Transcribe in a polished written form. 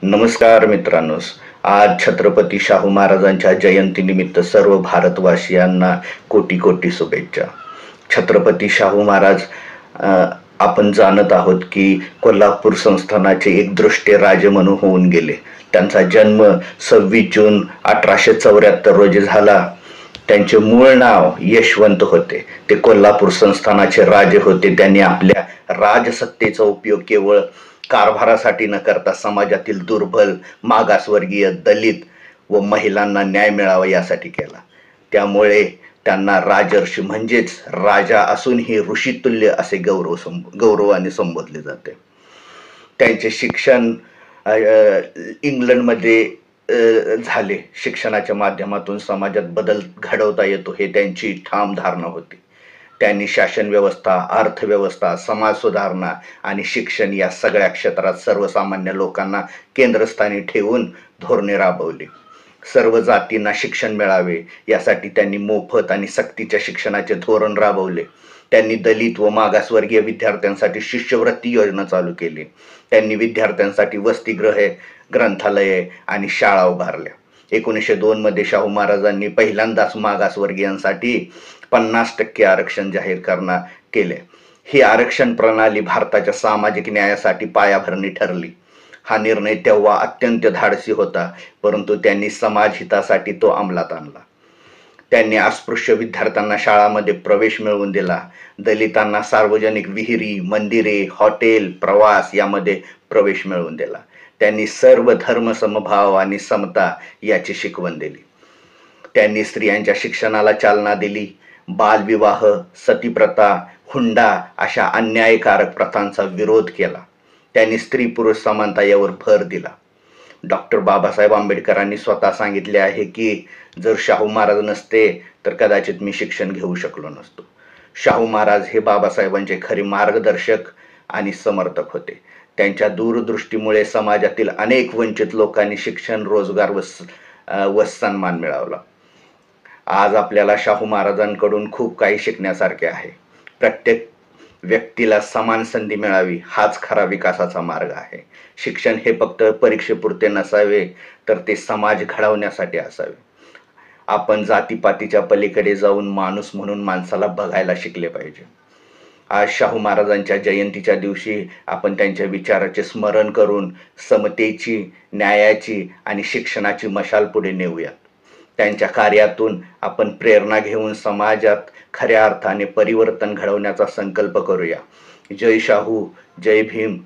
नमस्कार मित्रांनो. आज छत्रपती शाहू महाराजांच्या जयंतीनिमित्त सर्व भारतवासियांना कोटी कोटी शुभेच्छा. छत्रपती शाहू महाराज आपण जाणत आहोत की कोल्हापूर संस्थानाचे एक दृष्टे राजे म्हणून होऊन गेले. त्यांचा जन्म 26 जून 1874 रोजी झाला. त्यांचे मूळ नाव यशवंत होते. ते कोल्हापूर संस्थानाचे राजे होते. त्यांनी आपल्या राजसत्तेचा उपयोग केवळ कारभारासाठी न करता समाजातील दुर्बल, मागासवर्गीय, दलित व महिलांना न्याय मिळावा यासाठी केला. त्यामुळे त्यांना राजर्षी म्हणजेच राजा असूनही ऋषितुल्य असे गौरवाने संबोधले जाते. त्यांचे शिक्षण इंग्लंडमध्ये झाले. शिक्षणाच्या माध्यमातून समाजात बदल घडवता येतो हे त्यांची ठाम धारणा होती. त्यांनी शासन व्यवस्था, अर्थव्यवस्था, समाज सुधारणा आणि शिक्षण या सगळ्या क्षेत्रात सर्वसामान्य लोकांना केंद्रस्थानी ठेवून धोरणे राबवली. सर्व जातींना शिक्षण मिळावे यासाठी त्यांनी मोफत आणि सक्तीच्या शिक्षणाचे धोरण राबवले. त्यांनी दलित व मागासवर्गीय विद्यार्थ्यांसाठी शिष्यवृत्ती योजना चालू केली. त्यांनी विद्यार्थ्यांसाठी वसतिगृहे, ग्रंथालये आणि शाळा उभारल्या. 1902 मध्ये शाहू महाराजांनी पहिल्यांदाच मागासवर्गीयांसाठी 50% आरक्षण जाहीर केले. ही आरक्षण प्रणाली भारताच्या सामाजिक न्यायासाठी पायाभरणी ठरली. हा निर्णय तेव्हा अत्यंत धाडसी होता, परंतु त्यांनी समाजहितासाठी तो अंमलात आणला. त्यांनी अस्पृश्य विद्यार्थ्यांना शाळांमध्ये प्रवेश मिळवून दिला. दलितांना सार्वजनिक विहिरी, मंदिरे, हॉटेल, प्रवास यामध्ये प्रवेश मिळवून दिला. त्यांनी सर्व धर्म समभाव आणि समता याची शिकवण दिली. त्यांनी स्त्रियांच्या शिक्षणाला चालना दिली. बालविवाह, सतीप्रथा, हुंडा अशा अन्यायकारक प्रथांचा विरोध केला. त्यांनी स्त्री पुरुष समानता यावर भर दिला. डॉक्टर बाबासाहेब आंबेडकरांनी स्वतः सांगितले आहे की जर शाहू महाराज नसते तर कदाचित मी शिक्षण घेऊ शकलो नसतो. शाहू महाराज हे बाबासाहेबांचे खरे मार्गदर्शक आणि समर्थक होते. त्यांच्या दूरदृष्टीमुळे समाजातील अनेक वंचित लोकांनी शिक्षण, रोजगार व सन्मान मिळवला. आज आपल्याला शाहू महाराजांकडून खूप काही शिकण्यासारखे आहे. प्रत्येक व्यक्तीला समान संधी मिळावी हाच खरा विकासाचा मार्ग आहे. शिक्षण हे फक्त परीक्षेपुरते नसावे, तर ते समाज घडवण्यासाठी असावे. आपण जातीपातीच्या पलीकडे जाऊन माणूस म्हणून माणसाला बघायला शिकले पाहिजे. आज शाहू महाराजांच्या जयंतीच्या दिवशी आपण त्यांच्या विचाराचे स्मरण करून समतेची, न्यायाची आणि शिक्षणाची मशाल पुढे नेऊयात. त्यांच्या कार्यातून आपण प्रेरणा घेऊन समाजात खऱ्या अर्थाने परिवर्तन घडवण्याचा संकल्प करूया. जय शाहू, जय भीम,